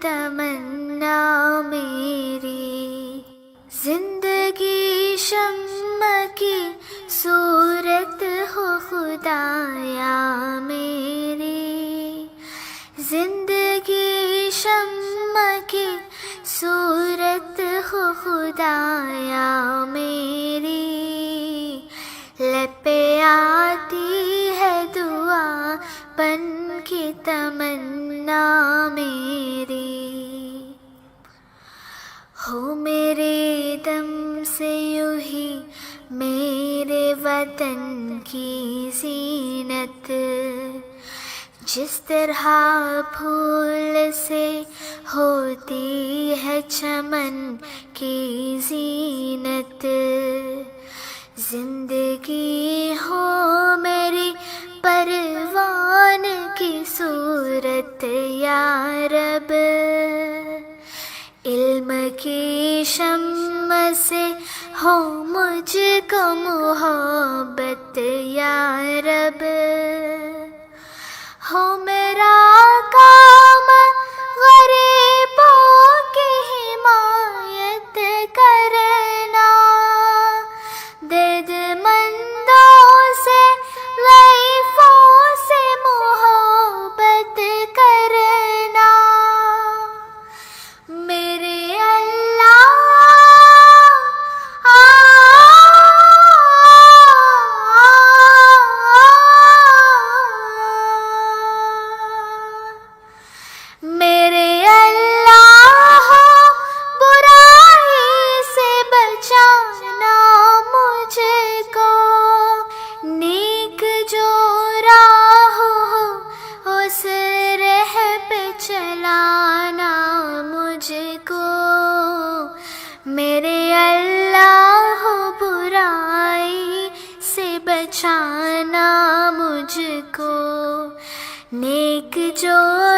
تمنا میری، زندگی شمع کی صورت ہو خدایا میری، زندگی شمع کی صورت ہو خدایا میری، لب پہ آتی ہے دعا بن کی تمنا میری، ہو میرے دم سے یوں ہی میرے وطن کی زینت، جس طرح پھول سے ہوتی ہے چمن کی زینت، زندگی ہو میری پروان کی صورت یا رب، علم کی شمع سے ہو مجھ کو محبت یا رب، ہو میرا کام غریبوں کی حمایت کرنا، درد مندوں سے ضعیفوں سے محبت کرنا، میرے اللہ میرے اللہ برائی سے بچانا مجھ کو، نیک جو راہ ہو اس راہ پہ چلانا مجھ کو، میرے اللہ برائی سے بچانا مجھ کو، نیک جو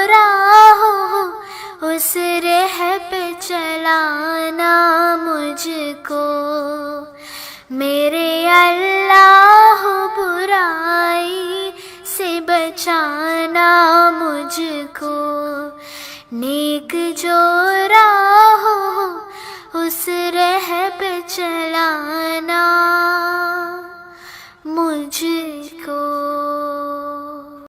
راہ ہو اس راہ پہ چلانا مجھ کو، میرے اللہ برائی سے بچانا مجھ کو، نیک جو راہ ہو اس راہ پہ چلانا مجھ کو۔